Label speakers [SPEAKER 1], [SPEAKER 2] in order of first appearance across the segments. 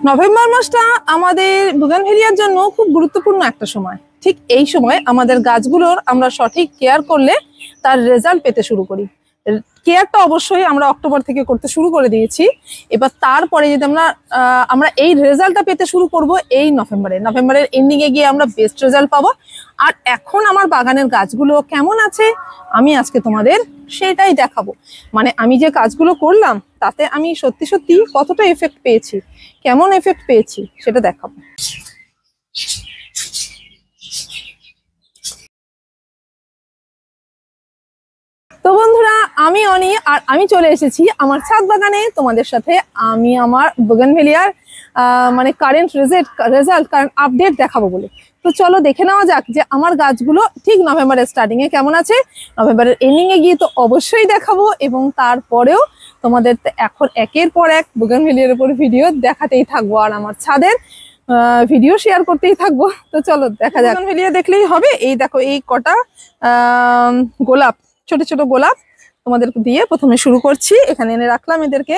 [SPEAKER 1] November মাসটা আমাদের বুগানভেলিয়ার জন্য খুব গুরুত্বপূর্ণ একটা সময়। ঠিক এই সময় আমাদের গাছগুলোর আমরা সঠিক কেয়ার করলে তার রেজাল্ট পেতে শুরু করি। কেয়ারটা অবশ্যই আমরা অক্টোবর থেকে করতে শুরু করে দিয়েছি। এবার তারপরে যদি আমরা এই রেজাল্টটা পেতে শুরু করব এই নভেম্বরের এন্ডিং এ গিয়ে আমরা বেস্ট রেজাল্ট পাবো। আর এখন আমার বাগানের গাছগুলো কেমন আছে আমি আজকে তোমাদের সেটাই দেখাবো। মানে আমি যে কাজগুলো করলাম তাতে আমি সত্যি সত্যি কতটা এফেক্ট পেয়েছি, কেমন এফেক্ট পেয়েছি সেটা দেখাবো। তো বন্ধুরা, আমি অনি আর আমি চলে এসেছি আমার ছাদ বাগানে তোমাদের সাথে। আমি আমার বুগানভেলিয়ার মানে কারেন্ট রেজাল্ট কারেন্ট আপডেট দেখাবো বলে। তো চলো দেখে নেওয়া যাক যে আমার গাছগুলো ঠিক নভেম্বরের স্টার্টিং এ কেমন আছে। নভেম্বরের এন্ডিং এ গিয়ে তো অবশ্যই দেখাবো, এবং তারপরেও তোমাদের এখন একের পর এক বুগানভেলিয়ার উপর ভিডিও দেখাতেই থাকবো আর আমার ছাদের ভিডিও শেয়ার করতেই থাকবো। তো চলো দেখা যাক। বুগানভেলিয়া দেখলেই হবে। এই দেখো এই কটা গোলাপ, ছোট ছোট গোলাপ তোমাদের দিয়ে প্রথমে শুরু করছি। এখানে এনে রাখলাম এদেরকে।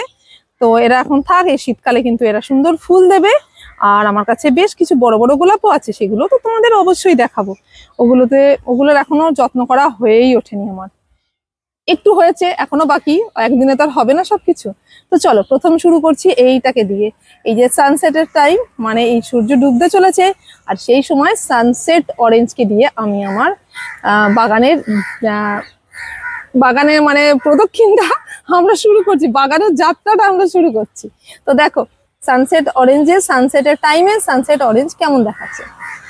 [SPEAKER 1] তো এরা এখন থাক, এই শীতকালে কিন্তু এরা সুন্দর ফুল দেবে। আর আমার কাছে বেশ কিছু বড় বড় গোলাপও আছে, সেগুলো তো তোমাদের অবশ্যই দেখাবো। ওগুলোর এখনো যত্ন করা হয়েই ওঠেনি আমার, একটু হয়েছে এখনো বাকি, একদিনে তো আর হবে না সবকিছু। তো চলো প্রথম শুরু করছি এইটাকে দিয়ে। এই যে সানসেটের টাইম, মানে এই সূর্য ডুবতে চলেছে আর সেই সময় সানসেট অরেঞ্জকে দিয়ে আমি আমার বাগানের মানে প্রদক্ষিণটা আমরা শুরু করছি, বাগানের যাত্রাটা আমরা শুরু করছি। তো দেখো সানসেটের টাইমে সানসেট অরেঞ্জ কেমন দেখাচ্ছে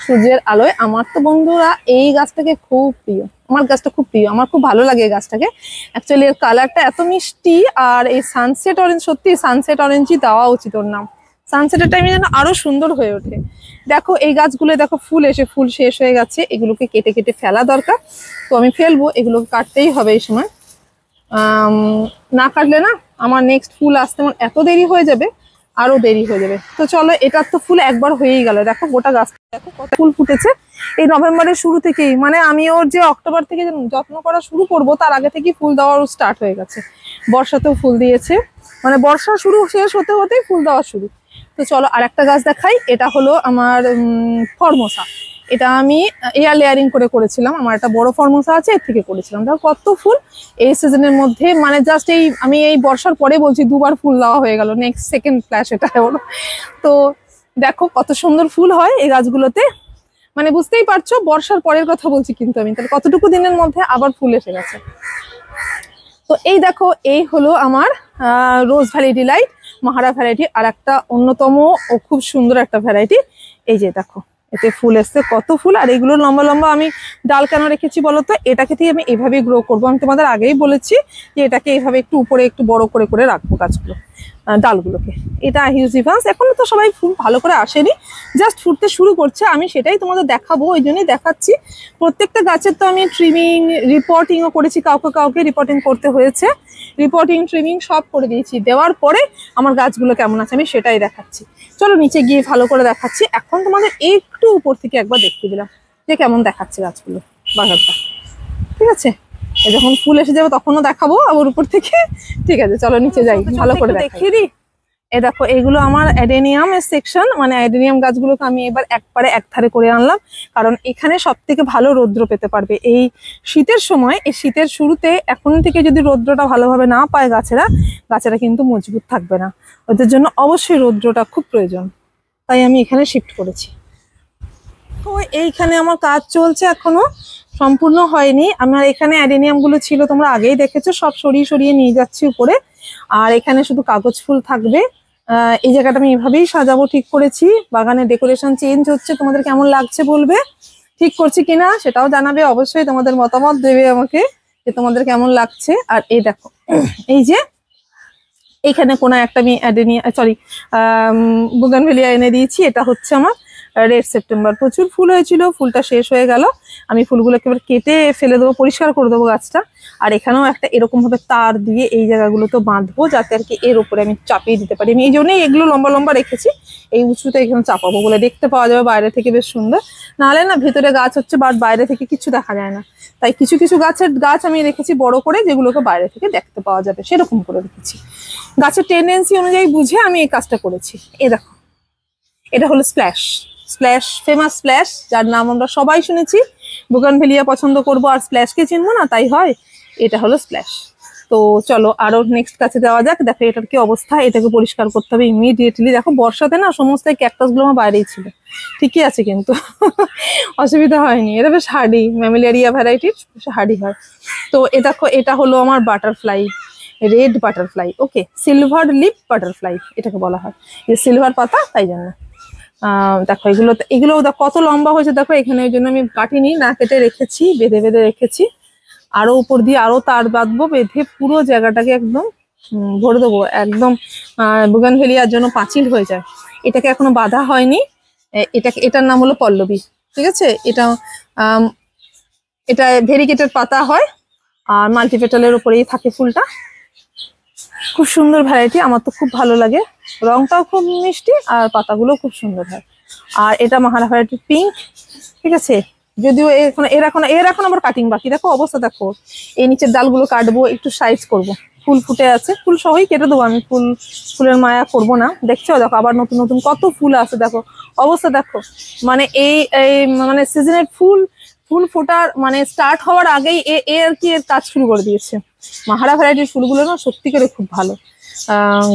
[SPEAKER 1] সূর্যের আলোয়। আমার তো বন্ধুরা এই গাছটাকে খুব প্রিয়, আমার গাছটা খুব প্রিয়, আমার খুব ভালো লাগে এই গাছটাকে। অ্যাকচুয়ালি এর কালারটা এত মিষ্টি। আর এই সানসেট অরেঞ্জ, সত্যি সানসেট অরেঞ্জই দেওয়া উচিত ওর নাম। সানসেটের টাইমে যেন আরো সুন্দর হয়ে ওঠে। দেখো এই গাছগুলো দেখো ফুল শেষ হয়ে গেছে, এগুলোকে কেটে কেটে ফেলা দরকার। তো আমি ফেলবো, এগুলোকে কাটতেই হবে এই সময়। না কাটলে না আমার নেক্সট ফুল আসতে আমার এত দেরি হয়ে যাবে, আরো দেরি হয়ে যাবে। তো চলো, এটার তো ফুল একবার হয়েই গেল। দেখো গোটা গাছ দেখো কত ফুল ফুটেছে এই নভেম্বরের শুরু থেকেই। মানে আমি ওর যে অক্টোবর থেকে যত্ন করা শুরু করব তার আগে থেকেই ফুল দেওয়া স্টার্ট হয়ে গেছে। বর্ষাতেও ফুল দিয়েছে, মানে বর্ষা শেষ হতে হতেই ফুল দেওয়া শুরু। তো চলো আর একটা গাছ দেখাই। এটা হলো আমার ফরমোসা। এটা আমি এয়ার লেয়ারিং করেছিলাম। আমার একটা বড় ফরমোসা আছে, এর থেকে করেছিলাম। দেখো কত ফুল এই সিজনের মধ্যে, মানে জাস্ট আমি এই বর্ষার পরে বলছি দুবার ফুল দেওয়া হয়ে গেল, নেক্সট সেকেন্ড ফ্ল্যাশ এটা হলো। তো দেখো কত সুন্দর ফুল হয় এই গাছগুলোতে, মানে বুঝতেই পারছো বর্ষার পরের কথা বলছি কিন্তু আমি, তাহলে কতটুকু দিনের মধ্যে আবার ফুল এসে গেছে। তো এই দেখো এই হলো আমার রোজ ভ্যালি ডিলাইট, মাহারা ভ্যারাইটি, আর একটা অন্যতম ও খুব সুন্দর একটা ভ্যারাইটি। এই যে দেখো এতে ফুল এসছে, কত ফুল। আর এগুলো লম্বা লম্বা আমি ডাল কেন রেখেছি বলতো, এটাকে দিয়ে আমি এইভাবেই গ্রো করবো। আমি তোমাদের আগেই বলেছি যে এটাকে এইভাবে একটু উপরে একটু বড় করে করে রাখবো গাছগুলো, ডালগুলোকে। এটা হিউজিভান্স, এখনো তো সবাই ফুল ভালো করে আসেনি, জাস্ট ফুটতে শুরু করছে। আমি সেটাই তোমাদের দেখাবো, ওই জন্যই দেখাচ্ছি। প্রত্যেকটা গাছের তো আমি ট্রিমিং রিপোর্টিংও করেছি, কাউকে রিপোর্টিং করতে হয়েছে, রিপোর্টিং ট্রিমিং সব করে দিয়েছি। দেওয়ার পরে আমার গাছগুলো কেমন আছে আমি সেটাই দেখাচ্ছি। চলো নিচে গিয়ে ভালো করে দেখাচ্ছি। এখন তোমাদের একটু উপর থেকে একবার দেখিয়ে দিলাম যে কেমন দেখাচ্ছে গাছগুলো, বাগানটা। ঠিক আছে, যখন ফুল এসে যাবে তখনও দেখাবো আবার উপর থেকে। ঠিক আছে চলো নিচে যাই, ভালো করে দেখিয়ে দিই। এই দেখো এগুলো আমার অ্যাডেনিয়াম এর সেকশন, মানে অ্যাডেনিয়াম গাছগুলোকে আমি এবার একবারে একধারে করে আনলাম, কারণ এখানে সব থেকে ভালো রৌদ্র পেতে পারবে এই শীতের সময়। এই শীতের শুরুতে এখন থেকে যদি রৌদ্রটা ভালোভাবে না পায় গাছেরা কিন্তু মজবুত থাকবে না। ওদের জন্য অবশ্যই রৌদ্রটা খুব প্রয়োজন, তাই আমি এখানে শিফট করেছি। তো এইখানে আমার কাজ চলছে, এখনো সম্পূর্ণ হয়নি। আমার এখানে অ্যাডেনিয়াম গুলো ছিল, তোমরা আগেই দেখেছো, সব সরিয়ে সরিয়ে নিয়ে যাচ্ছি উপরে। আর এখানে শুধু কাগজ ফুল থাকবে। এই জায়গাটা আমি এভাবেই সাজাবো ঠিক করেছি। বাগানের ডেকোরেশন চেঞ্জ হচ্ছে, তোমাদের কেমন লাগছে বলবে, ঠিক করছি কিনা সেটাও জানাবে অবশ্যই, তোমাদের মতামত দেবে আমাকে যে তোমাদের কেমন লাগছে। আর এই দেখো এই যে এইখানে কোনো একটা আমি বুগানভেলিয়া এনে দিয়েছি। এটা হচ্ছে আমার রেড সেপ্টেম্বর, প্রচুর ফুল হয়েছিল, ফুলটা শেষ হয়ে গেল। আমি ফুলগুলোকে এবার কেটে ফেলে দেবো, পরিষ্কার করে দেবো গাছটা। আর এখানেও একটা এরকম ভাবে তার দিয়ে এই জায়গাগুলো তো বাঁধবো, যাতে আর কি এর উপরে আমি চাপিয়ে দিতে পারি। আমি এই জন্যই এগুলো লম্বা লম্বা রেখেছি, এই উঁচুতে এখানে চাপাবো বলে, দেখতে পাওয়া যাবে বাইরে থেকে বেশ সুন্দর। নাহলে না ভেতরে গাছ হচ্ছে, বাট বাইরে থেকে কিছু দেখা যায় না। তাই কিছু কিছু গাছ আমি রেখেছি বড় করে, যেগুলোকে বাইরে থেকে দেখতে পাওয়া যাবে সেরকম করে রেখেছি। গাছের টেন্ডেন্সি অনুযায়ী বুঝে আমি এই কাজটা করেছি। এই দেখো, এটা হলো স্প্ল্যাশ, ফেমাস স্প্ল্যাশ, যার নাম আমরা সবাই শুনেছি। বুগানভেলিয়া পছন্দ করবো আর স্প্ল্যাশকে চিনবো না, তাই হয়। এটা হলো স্প্ল্যাশ। তো চলো আরো নেক্সট কাছে যাওয়া যাক। দেখো এটার কি অবস্থা, এটাকে পরিষ্কার করতে হবে ইমিডিয়েটলি। দেখো বর্ষাতে না সমস্ত ক্যাকটাস গুলো আমার বাইরেই ছিল, ঠিকই আছে কিন্তু অসুবিধা হয়নি। এটা বেশ হার্ডি, ম্যামিলারিয়া ভ্যারাইটির, হার্ডি হয়। তো এ দেখো, এটা হলো আমার বাটারফ্লাই, রেড বাটারফ্লাই। ওকে, সিলভার লিপ বাটারফ্লাই এটাকে বলা হয়, যে সিলভার পাতা তাই জন্য। দেখো এগুলো কত লম্বা হয়েছে দেখো এখানে, ওই জন্য আমি কাটিনি, না কেটে রেখেছি, বেঁধে বেঁধে রেখেছি। আরো উপর দিয়ে আরো তার বাঁধবো, বেঁধে পুরো জায়গাটাকে একদম ভরে দেবো একদম। বুগানভেলিয়ার জন্য পাঁচিল হয়ে যায়। এটাকে এখনো বাঁধা হয়নি। এটার নাম হলো পল্লবী, ঠিক আছে। এটা ভেরিগেটেড পাতা হয়, আর মাল্টিপেটালের উপরেই থাকে ফুলটা। খুব সুন্দর ভ্যারাইটি, আমার তো খুব ভালো লাগে। রংটাও খুব মিষ্টি আর পাতাগুলো খুব সুন্দর হয়। আর এটা মাহারা ভ্যারাইটির পিঙ্ক, ঠিক আছে। যদিও এর এখন আবার কাটিং বাকি। দেখো অবস্থা দেখো, এই নিচের ডালগুলো কাটবো, একটু সাইজ করব। ফুল ফুটে আছে, ফুল সহই কেটে দেবো আমি, ফুলের মায়া করব না। দেখছো দেখো আবার নতুন নতুন কত ফুল আছে, দেখো অবস্থা দেখো। মানে এই মানে সিজনের ফুল ফোটার মানে স্টার্ট হওয়ার আগেই আর কি এর কাজ শুরু করে দিয়েছে। মাহারা ভ্যারাইটির ফুলগুলো না সত্যি করে খুব ভালো,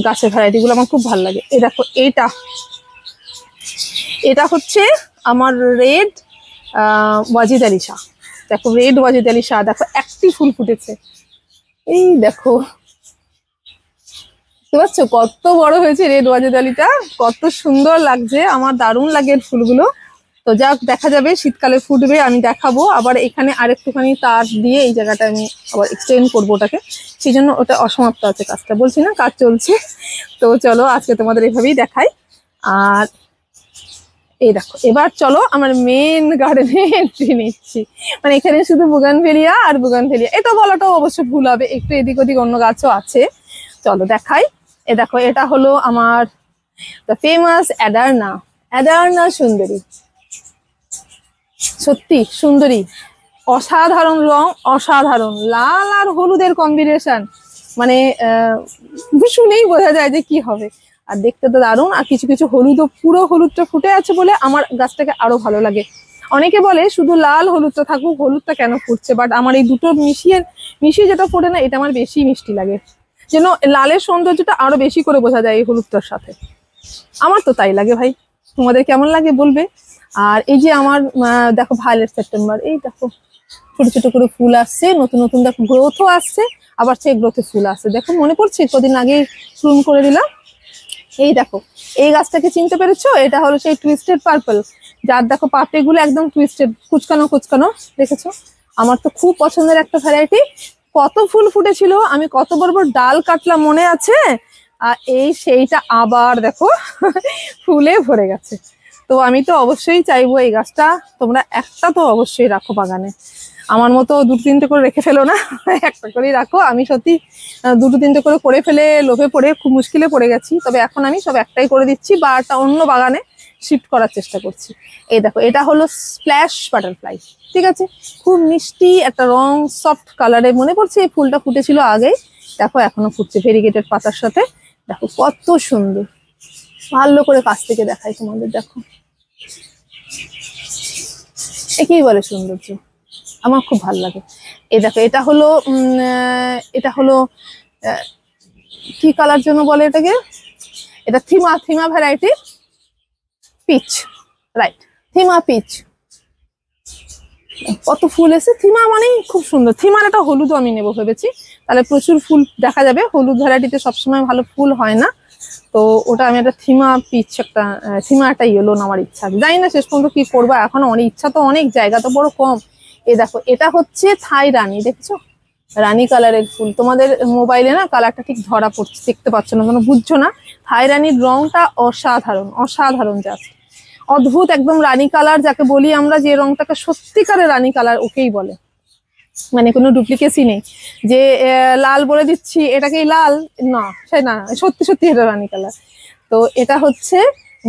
[SPEAKER 1] গাছের ভ্যারাইটি গুলো আমার খুব ভালো লাগে। এই দেখো এটা হচ্ছে আমার রেড ওয়াজিদ আলী শাহ। দেখো রেড ওয়াজিদ আলী শাহ, দেখো একটি ফুল ফুটেছে, এই দেখো, বুঝতে পারছো কত বড় হয়েছে রেড ওয়াজিদ আলীটা, কত সুন্দর লাগছে, আমার দারুণ লাগে এর ফুলগুলো। তো যাক, দেখা যাবে শীতকালে ফুটবে, আমি দেখাবো। আবার এখানে আরেকটুখানি তার দিয়ে এই জায়গাটা আমি আবার এক্সটেন্ড করবো ওটাকে, সেই জন্য ওটা অসমাপ্ত আছে কাজটা, বলছি না কাজ চলছে। তো চলো আজকে তোমাদের এইভাবেই দেখাই। আর এই দেখো, এবার চলো আমার মেন গার্ডেনে এন্ট্রি নিচ্ছি। মানে এখানে শুধু বুগানভেলিয়া আর বুগানভেলিয়া, এটা বলাটাও অবশ্য ভুল হবে, একটু এদিক ওদিক অন্য গাছও আছে, চলো দেখাই। এ দেখো, এটা হলো আমার দ্য ফেমাস অ্যাডার্না সুন্দরী। সত্যি সুন্দরী, অসাধারণ রং, অসাধারণ লাল আর হলুদের কম্বিনেশন, মানে শুনেই বোঝা যায় যে কি হবে। আর দেখতে তো দারুণ, আর কিছু কিছু হলুদও, পুরো হলুদটা ফুটে আছে বলে আমার গাছটাকে আরো ভালো লাগে। অনেকে বলে শুধু লাল হলুদটা থাকুক, হলুদটা কেন ফুটছে, বাট আমার এই দুটো মিশিয়ে যেটা ফোটে না, এটা আমার বেশি মিষ্টি লাগে, যেন লালের সৌন্দর্যটা আরো বেশি করে বোঝা যায় এই হলুদটার সাথে। আমার তো তাই লাগে ভাই, তোমাদের কেমন লাগে বলবে। আর এই যে আমার দেখো ভায়োলেট সেপ্টেম্বর, এই দেখো ছোট ছোট করে ফুল আসছে, নতুন নতুন দেখো গ্রোথও আসছে, আবার সেই গ্রোথে ফুল আসছে। দেখো মনে পড়ছে কদিন আগে প্রুন করে দিলাম। এই দেখো, এই গাছটাকে চিনতে পেরেছো, এটা হলো সেই টুইস্টেড পার্পল, যার দেখো পাপড়িগুলো একদম টুইস্টেড, কুচকানো দেখেছো। আমার তো খুব পছন্দের একটা ভ্যারাইটি। কত ফুল ফুটেছিল, আমি কত বড় বড় ডাল কাটলাম মনে আছে। আর সেইটা আবার দেখো ফুলে ভরে গেছে। তো আমি তো অবশ্যই চাইবো এই গাছটা তোমরা একটা তো অবশ্যই রাখো বাগানে, আমার মতো দুটো তিনটে করে রেখে ফেলো না, একটা করেই রাখো। আমি সত্যি দুটো তিনটে করে ফেলে লোভে পড়ে খুব মুশকিলে পড়ে গেছি, তবে এখন আমি সব একটাই করে দিচ্ছি বা একটা অন্য বাগানে শিফট করার চেষ্টা করছি। এই দেখো, এটা হলো স্প্ল্যাশ বাটারফ্লাই, ঠিক আছে, খুব মিষ্টি একটা রং, সফট কালারে। মনে পড়ছে এই ফুলটা ফুটেছিল আগেই, দেখো এখনো ফুটছে ভেরিগেটেড পাতার সাথে। দেখো কত সুন্দর, ভালো করে কাছ থেকে দেখাই তোমাদের, দেখো একেই বলে সৌন্দর্য, আমার খুব ভালো লাগে। এই দেখো, এটা হলো কি কালার জন্য বলে এটাকে, এটা থিমা ভ্যারাইটি পিচ, রাইট, থিমা পিচ। কত ফুল এসে, থিমা মানেই খুব সুন্দর। থিমার একটা হলুদও আমি নেবো ভেবেছি, তাহলে প্রচুর ফুল দেখা যাবে। হলুদ ভ্যারাইটিতে সবসময় ভালো ফুল হয় না, তো ওটা আমি একটা থিমা একটা ইয়েলো নেওয়ার ইচ্ছা আছে। জানি না শেষ পর্যন্ত কি করবো, এখনো অনেক ইচ্ছা, তো অনেক জায়গা তো বড় কম। এ দেখো, এটা হচ্ছে থাই রানী, দেখছো রানী কালারের ফুল। তোমাদের মোবাইলে না কালারটা ঠিক ধরা পড়ছে, দেখতে পাচ্ছ না, কোনো বুঝছো না। থাই রানীর রংটা অসাধারণ, জাস্ট অদ্ভুত একদম রানী কালার যাকে বলি আমরা, যে রংটাকে সত্যিকারের রানী কালার ওকেই বলে, মানে কোনো ডুপ্লিকেসি নেই যে লাল বলে দিচ্ছি এটাকেই লাল, না সে না, সত্যি সত্যি এটা রানী কালার। তো এটা হচ্ছে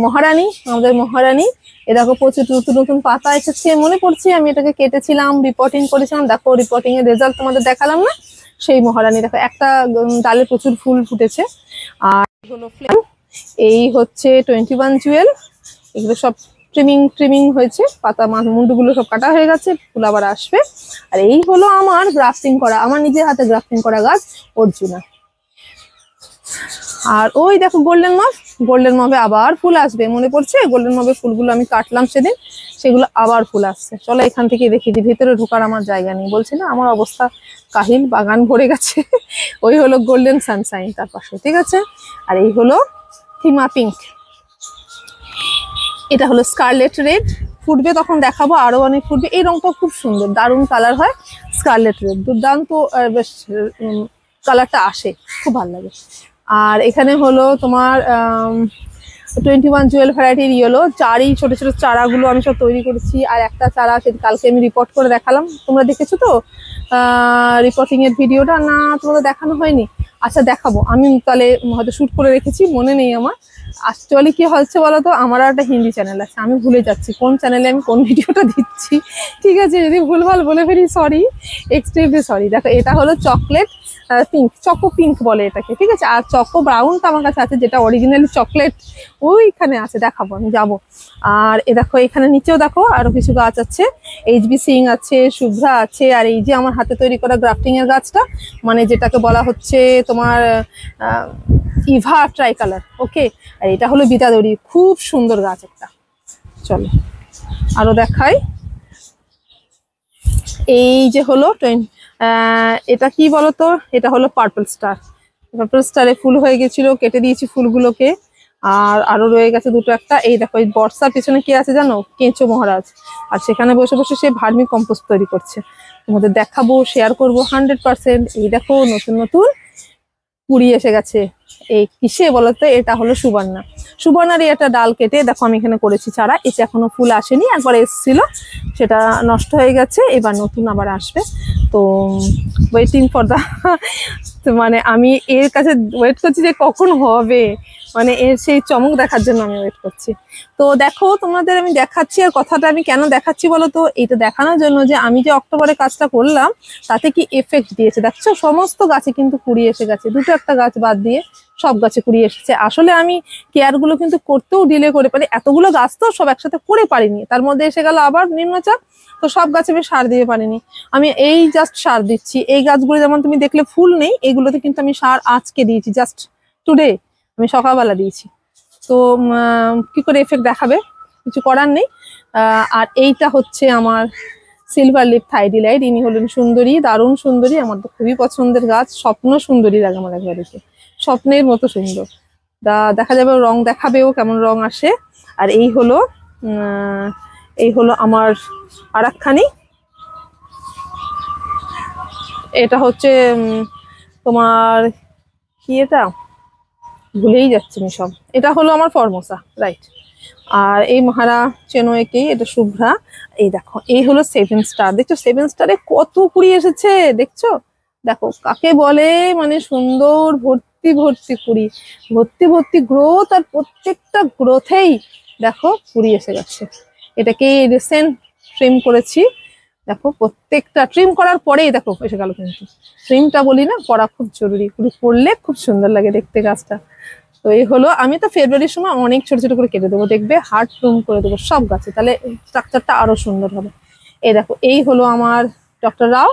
[SPEAKER 1] মহারানী, আমাদের মহারানী। এ দেখো প্রচুর নতুন নতুন পাতা এসেছে, মনে পড়ছে আমি এটাকে কেটেছিলাম, রিপোর্টিং করেছিলাম, দেখো রিপোর্টিং এর রেজাল্ট তোমাদের দেখালাম না, সেই মহারানী। দেখো একটা ডালে প্রচুর ফুল ফুটেছে। আর হলো ফ্লেম, এই হচ্ছে 21 জুয়েল, এগুলো সব ট্রিমিং হয়েছে, পাতা মুন্ডুগুলো সব কাটা হয়ে গেছে, ফুল আবার আসবে। আর এই হলো আমার গ্রাফটিং করা, আমার নিজের হাতে গ্রাফটিং করা গাছ অর্জুনা। আর ওই দেখো গোল্ডেন মভ, গোল্ডেন মভে আবার ফুল আসবে, মনে পড়ছে গোল্ডেন মভের ফুলগুলো আমি কাটলাম সেদিন, সেগুলো আবার ফুল আসছে। চলো এখান থেকে দেখি দিই, ভেতরে ঢোকার আমার জায়গা নেই, বলছি না আমার অবস্থা কাহিল, বাগান ভরে গেছে। ওই হলো গোল্ডেন সানশাইন তার পাশে, ঠিক আছে। আর এই হলো থিমা পিঙ্ক, এটা হলো স্কারলেট রেড, ফুটবে তখন দেখাবো, আরো অনেক ফুটবে। এই রংটা খুব সুন্দর, দারুণ কালার হয়, স্কারলেট রেড দুর্দান্ত, বেশ কালারটা আসে, খুব ভালো লাগে। আর এখানে হলো তোমার 21 জুয়েল ভ্যারাইটির ইয়েলো, চারই ছোট ছোট চারাগুলো আমি সব তৈরি করেছি। আর একটা চারা কালকে আমি রিপোর্ট করে দেখালাম, তোমরা দেখেছো তো রিপোর্টিং এর ভিডিওটা? না তোমাদের দেখানো হয়নি, আচ্ছা দেখাবো আমি, তাহলে হয়তো শুট করে রেখেছি, মনে নেই আমার। অ্যাকচুয়ালি কি হচ্ছে বলতো, আমার একটা হিন্দি চ্যানেল আছে, আমি ভুলে যাচ্ছি কোন চ্যানেলে আমি কোন ভিডিওটা দিচ্ছি, ঠিক আছে? যদি ভুলভাল বলে ফেলি সরি, এক্সট্রিমলি সরি। দেখো এটা হলো চকলেট পিঙ্ক, চকো পিঙ্ক বলে এটাকে, ঠিক আছে। আর চকো ব্রাউনটা আমার কাছে আছে, যেটা অরিজিনালি চকলেট, ওইখানে আছে, দেখাবো আমি যাবো। আর এ দেখো এখানে নিচেও দেখো আরো কিছু গাছ আছে, এইচবি সিং আছে, শুভ্রা আছে। আর এই যে আমার হাতে তৈরি করা গ্রাফটিং এর গাছটা, মানে যেটাকে বলা হচ্ছে তোমার ইভা ট্রাই কালার, ওকে। আর এটা হলো বিতাদড়ি, খুব সুন্দর গাছ একটা। চলো আরো দেখাই, এই যে হলো এটা কি বলতো, এটা হলো পার্পল স্টার, পার্পল স্টারে ফুল হয়ে গেছিল, কেটে দিয়েছি ফুলগুলোকে। আর আরো রয়ে গেছে দুটো একটা, এই দেখো এই বর্ষার পেছনে কি আছে জানো, কেঁচো মহারাজ। আর সেখানে বসে বসে সে ভার্মি কম্পোস্ট তৈরি করছে, তোমাদের দেখাবো, শেয়ার করবো 100%। এই দেখো নতুন নতুন কুড়ি এসে গেছে, এই কিসে বলতো, এটা হলো সুবর্ণা, সুবর্ণারই একটা ডাল কেটে দেখো আমি এখানে করেছি চারা, এতে এখনো ফুল আসেনি, একবার এসেছিল সেটা নষ্ট হয়ে গেছে, এবার নতুন আবার আসবে। তো ওয়েটিং ফর দা, মানে আমি এর কাছে ওয়েট করছি যে কখন হবে, মানে এর সেই চমক দেখার জন্য আমি ওয়েট করছি। তো দেখো তোমাদের আমি দেখাচ্ছি, আর কথাটা আমি কেন দেখাচ্ছি বলো তো, এটা দেখানোর জন্য যে আমি যে অক্টোবরে কাজটা করলাম তাতে কি এফেক্ট দিয়েছে দেখছো, সমস্ত গাছে কিন্তু কুড়ি এসে গেছে, দুটো একটা গাছ বাদ দিয়ে সব গাছে কুড়ি এসেছে। আসলে আমি কেয়ার গুলো কিন্তু করতেও ডিলে করে পারি, এতগুলো গাছ তো সব একসাথে করে পারিনি, তার মধ্যে এসে গেল আবার নিম্নচাপ, তো সব গাছে আমি সার দিয়ে পারিনি। আমি এই জাস্ট সার দিচ্ছি, এই গাছগুলো যেমন তুমি দেখলে ফুল নেই, এগুলোতে কিন্তু আমি সার আজকে দিয়েছি, জাস্ট টুডে আমি সকালবেলা দিয়েছি। তো কি করে এফেক্ট দেখাবে, কিছু করার নেই। আর এইটা হচ্ছে আমার সিলভার লিপ থাইডিলাইট, ইনি হলেন সুন্দরী, দারুণ সুন্দরী, আমার তো খুবই পছন্দের গাছ, স্বপ্ন সুন্দরী লাগে আমার একবারে, স্বপ্নের মতো সুন্দর। দেখা যাবে রং দেখাবেও কেমন রং আসে। আর এই হলো আমার আর একখানি, এটা হচ্ছে তোমার কি, এটা ভুলেই যাচ্ছি আমি সব, এটা হলো আমার ফরমোসা, রাইট। আর এই মহারা চেনো একেই, এটা শুভ্রা। এই দেখো এই হলো 7 স্টার, দেখছো 7 স্টারে কত কুড়ি এসেছে দেখছো, দেখো কাকে বলে, মানে সুন্দর ভর্তি ভর্তি কুড়ি, ভর্তি ভর্তি গ্রোথ, আর প্রত্যেকটা গ্রোথেই দেখো কুড়ি এসে গেছে। এটাকে রিসেন্ট ট্রিম করেছি, দেখো প্রত্যেকটা ট্রিম করার পরেই দেখো এসে গেল, কিন্তু ট্রিমটা বলি না, করা খুব জরুরি, কুড়ি পড়লে খুব সুন্দর লাগে দেখতে গাছটা। তো এই হলো, আমি তো ফেব্রুয়ারির সময় অনেক ছোট ছোট করে কেটে দেবো, দেখবে হার্ড ট্রিম করে দেবো সব গাছে, তাহলে স্ট্রাকচারটা আরো সুন্দর হবে। এই দেখো এই হলো আমার ডক্টর রাও,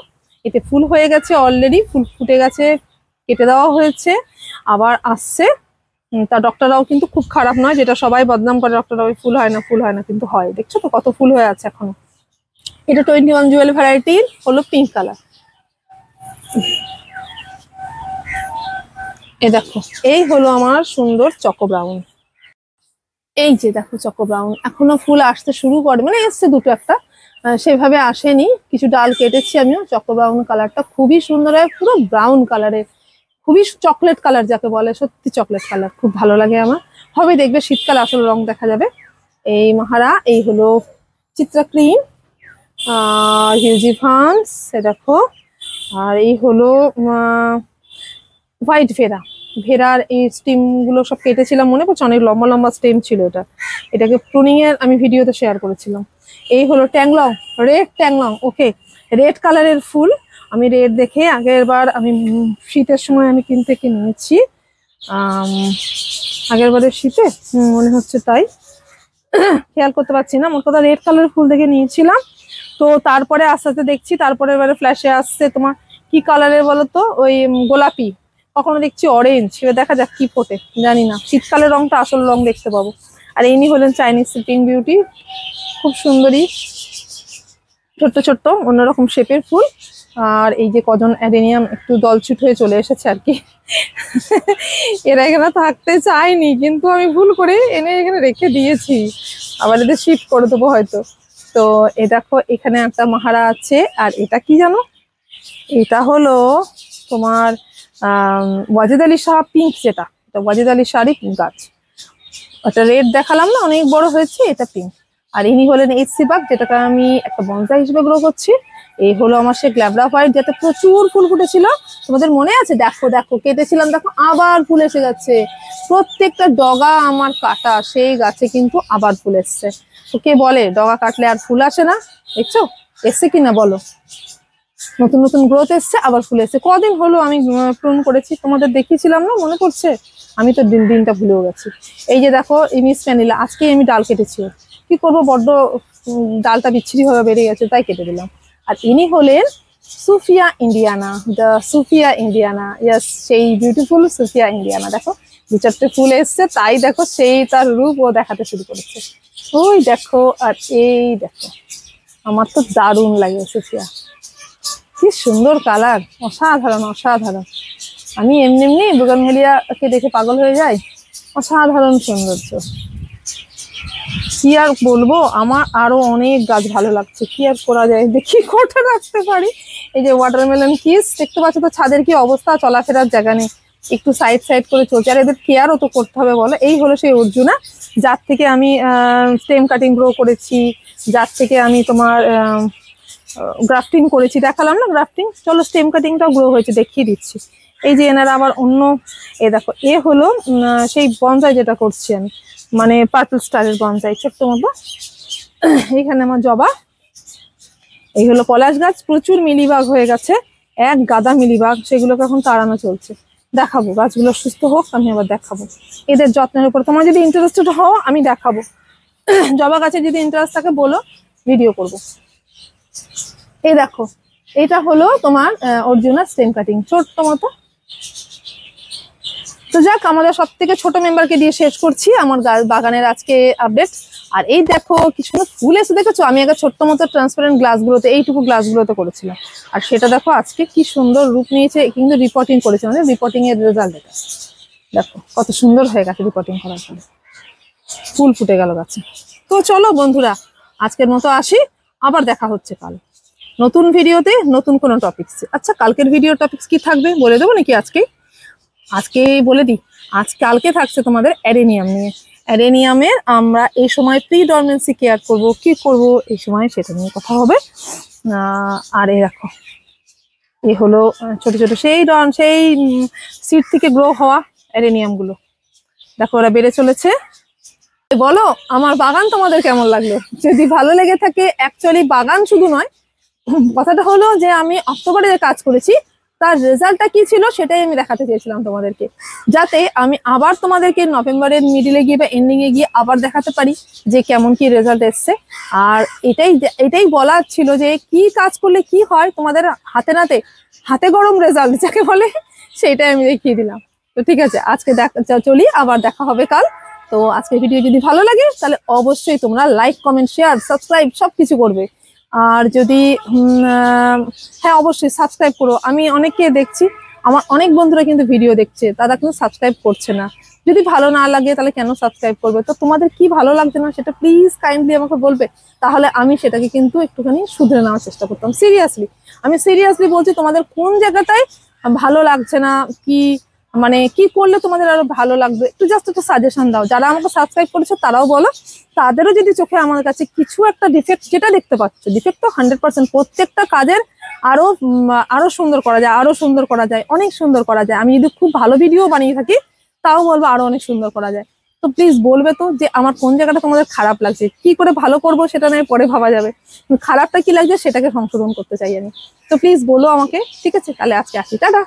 [SPEAKER 1] এতে ফুল হয়ে গেছে অলরেডি, ফুল ফুটে গেছে, কেটে দেওয়া হয়েছে, আবার আসছে। তা ডক্টর রাও কিন্তু খুব খারাপ নয়, যেটা সবাই বদনাম করে ডক্টর রাও ফুল হয় না, ফুল হয় না, কিন্তু হয়, দেখছো তো কত ফুল হয়ে আছে এখনো। এটা 21 জুয়েল ভ্যারাইটির হলো পিঙ্ক কালার। এই দেখো এই হলো আমার সুন্দর চকো ব্রাউন, এই যে দেখো চকো ব্রাউন এখনো ফুল আসতে শুরু করে, মানে এসছে দুটো একটা, সেভাবে আসেনি, কিছু ডাল কেটেছি আমিও। চকো ব্রাউন কালারটা খুবই সুন্দর হয়, পুরো ব্রাউন কালারের, খুবই চকলেট কালার যাকে বলে, সত্যি চকলেট কালার, খুব ভালো লাগে আমার। হবে দেখবে শীতকালে আসলে রং দেখা যাবে। এই মাহারা, এই হলো চিত্রা ক্রিম, আর হিউজিভান্স দেখো, আর এই হলো হোয়াইট ভেরা। ভেরার এই স্টিম গুলো সব কেটেছিলাম, মনে পড়ছে, অনেক লম্বা লম্বা স্টেম ছিল এটা। এটাকে প্রুনিং এর আমি ভিডিওতে শেয়ার করেছিলাম। এই হলো ট্যাংলং, রেড ট্যাংলং। ওকে, রেড কালারের ফুল। আমি রেড দেখে আগের বার আমি শীতের সময় আমি কিনতে নিয়েছি, আগের বারের শীতে মনে হচ্ছে, তাই খেয়াল করতে পারছি না। মোট কথা রেড কালারের ফুল দেখে নিয়েছিলাম। তো তারপরে আস্তে আস্তে দেখছি, তারপরে এবারে ফ্ল্যাশে আসছে তোমার কি কালারের বলো তো, ওই গোলাপি, কখনো দেখছি অরেঞ্জ। এবার দেখা যাক কি ফোটে, জানি না। শীতকালের রংটা আসল রং দেখতে পাবো। আর ইনি হলেন চাইনিজ স্লিপিং বিউটি, খুব সুন্দরী, ছোট্ট ছোট্ট অন্যরকম শেপের ফুল। আর এই যে কজন অ্যাডেনিয়াম একটু দলছুট হয়ে চলে এসেছে আর কি। এরা এখানে থাকতে চায়নি, কিন্তু আমি ভুল করে এনে এখানে রেখে দিয়েছি, আবার এদের শিফট করে দেবো হয়তো। তো এ দেখো, এখানে একটা মাহারা আছে। আর এটা কি জানো, এটা হলো তোমার ওয়াজিদ আলী শাহ পিঙ্ক, যেটা এটা ওয়াজিদ আলী শাহরই গাছ। এটা রেড দেখালাম না, অনেক বড় হয়েছে, এটা পিঙ্ক। আর ইনি হলেন এইচসি বাগ, যেটাকে আমি একটা বনসাই হিসেবে গ্রো করছি। এই হলো আমার সে গ্ল্যাবরা হোয়াইট, যেটা প্রচুর ফুল ফুটেছিল, তোমাদের মনে আছে? দেখো দেখো, কেটেছিলাম, দেখো আবার ফুল এসে যাচ্ছে। প্রত্যেকটা ডগা আমার কাটা, সেই গাছে কিন্তু আবার ফুল এসছে। তো কে বলে ডগা কাটলে আর ফুল আসে না? দেখছো এসছে কিনা বলো? নতুন নতুন গ্রোথ এসছে, আবার ফুল এসছে। কদিন হলো আমি প্রুন করেছি, তোমাদের দেখিয়েছিলাম না, মনে পড়ছে? আমি তো দিনটা ভুলেও গেছি। এই যে দেখো ইমিস প্যানিলা, আজকে আমি ডাল কেটেছি। কি করবো, বড্ড ডালটা বিচ্ছিরি ভাবে বেড়ে গেছে, তাই কেটে দিলাম। আর ইনি হলেন Sufia Indiana, the Sufia Indiana. Yes, সেই বিউটিফুল সুফিয়া ইন্ডিয়ানা। দেখো 2-4টে ফুল এসছে, তাই দেখো সেই তার রূপ ও দেখাতে শুরু করেছে। ওই দেখো, আর এই দেখো, আমার তো দারুণ লাগে সুফিয়া, কি সুন্দর কালার, অসাধারণ অসাধারণ। আমি এমনি এমনি বুগানভেলিয়াকে দেখে পাগল হয়ে যাই, অসাধারণ সৌন্দর্য। কি আর বলবো, আমার আরো অনেক গাছ ভালো লাগছে, কি আর করা যায়, দেখি কটা রাখতে পারি। এই যে ওয়াটারমেলন কিস, দেখতে পাচ্ছ তো ছাদের কি অবস্থা, চলাফেরার জায়গা নেই, একটু সাইড সাইড করে চলছে। আর এদের কেয়ারও তো করতে হবে বলো। এই হলো সেই অর্জুনা, যার থেকে আমি স্টেম কাটিং গ্রো করেছি, যার থেকে আমি তোমার গ্রাফটিং করেছি, দেখালাম না গ্রাফটিং। চলো স্টেম কাটিংটাও গ্রো হয়েছে, দেখিয়ে দিচ্ছি। এই যে এনারা আবার অন্য, এ দেখো, এ হলো সেই বনসাই যেটা করছি আমি, মানে পার্পল স্টারের বনসাই, ছোট্ট মতো। এইখানে আমার জবা। এই হলো পলাশ গাছ, প্রচুর মিলিবাগ হয়ে গেছে, এক গাদা মিলিবাগ, সেগুলোকে এখন তাড়ানো চলছে। দেখাবো, গাছগুলো সুস্থ হোক, আমি আবার দেখাবো। এদের যত্নের উপর তোমার যদি ইন্টারেস্টেড হও, আমি দেখাবো। জবা গাছের যদি ইন্টারেস্ট থাকে বলো, ভিডিও করব। এই দেখো, এটা হলো তোমার অর্জুনা স্টেম কাটিং, ছোট্ট মতো। তো যাক, আমাদের সব থেকে ছোট মেম্বারকে দিয়ে শেষ করছি আমার বাগানের আজকে আপডেট। আর এই দেখো কি সুন্দর ফুল এসে, দেখেছো? আমি আগে ছোট্ট মতো ট্রান্সপারেন্ট গ্লাসগুলোতে, এইটুকু গ্লাসগুলোতে করেছিলাম, আর সেটা দেখো আজকে কি সুন্দর রূপ নিয়েছে। কিন্তু রিপোর্টিং করেছে, মানে রিপোর্টিং এর রেজাল্ট এটা দেখো, কত সুন্দর হয়ে গেছে রিপোর্টিং করার পরে, ফুল ফুটে গেল গাছে। তো চলো বন্ধুরা, আজকের মতো আসি, আবার দেখা হচ্ছে কাল নতুন ভিডিওতে, নতুন কোনো টপিকস। আচ্ছা, কালকের ভিডিও টপিকস কি থাকবে বলে দেবো নাকি আজকে বলে দিই। কালকে থাকছে তোমাদের অ্যাডেনিয়াম নিয়ে। অ্যাডেনিয়ামের আমরা এই সময় প্রি ডরমেন্সি কেয়ার করব, কি করব এই সময়, সেটা নিয়ে কথা হবে। আর এই দেখো, এই হলো ছোট ছোট সেই সিড থেকে গ্রো হওয়া অ্যাডেনিয়াম গুলো, দেখো ওরা বেড়ে চলেছে। বলো আমার বাগান তোমাদের কেমন লাগলো? যদি ভালো লেগে থাকে, অ্যাকচুয়ালি বাগান শুধু নয়, কথাটা হলো যে আমি অক্টোবরে যে কাজ করেছি তার রেজাল্টটা কি ছিল সেটাই আমি দেখাতে চেয়েছিলাম তোমাদেরকে, যাতে আমি আবার তোমাদেরকে নভেম্বরের মিডিলে গিয়ে বা এন্ডিং এ গিয়ে আবার দেখাতে পারি যে কেমন কি রেজাল্ট এসছে। আর এটাই বলার ছিল যে কি কাজ করলে কি হয় তোমাদের হাতে গরম রেজাল্ট যাকে বলে, সেটাই আমি দেখিয়ে দিলাম। তো ঠিক আছে, আজকে চলি, আবার দেখা হবে কাল। তো আজকের ভিডিও যদি ভালো লাগে তাহলে অবশ্যই তোমরা লাইক, কমেন্ট, শেয়ার, সাবস্ক্রাইব সবকিছু করবে। আর যদি হ্যাঁ, অবশ্যই সাবস্ক্রাইব করো। আমি অনেককে দেখছি, আমার অনেক বন্ধুরা কিন্তু ভিডিও দেখছে, তারা কিন্তু সাবস্ক্রাইব করছে না। যদি ভালো না লাগে তাহলে কেন সাবস্ক্রাইব করবে? তো তোমাদের কি ভালো লাগছে না সেটা প্লিজ কাইন্ডলি আমাকে বলবে, তাহলে আমি সেটাকে কিন্তু একটুখানি শুধরে নেওয়ার চেষ্টা করতাম। আমি সিরিয়াসলি বলছি, তোমাদের কোন জায়গাটায় ভালো লাগছে না, কি মানে কি করলে তোমাদের আরো ভালো লাগবে, একটু জাস্ট একটু সাজেশন দাও। যারা আমাকে সাবস্ক্রাইব করেছো তারাও বলো, তাদেরও যদি চোখে আমার কাছে কিছু একটা ডিফেক্ট যেটা দেখতে পাচ্ছ, ডিফেক্ট তো 100%, প্রত্যেকটা কাজের আরো সুন্দর করা যায়, আরো সুন্দর করা যায়, অনেক সুন্দর করা যায়। আমি যদি খুব ভালো ভিডিও বানিয়ে থাকি তাও বলবো আরো অনেক সুন্দর করা যায়। তো প্লিজ বলবে তো যে আমার কোন জায়গাটা তোমাদের খারাপ লাগছে, কি করে ভালো করব সেটা নয় পরে ভাবা যাবে, খারাপটা কি লাগছে সেটাকে সংশোধন করতে চাই আমি। তো প্লিজ বলো আমাকে, ঠিক আছে? তাহলে আজকে আসি, টাটা।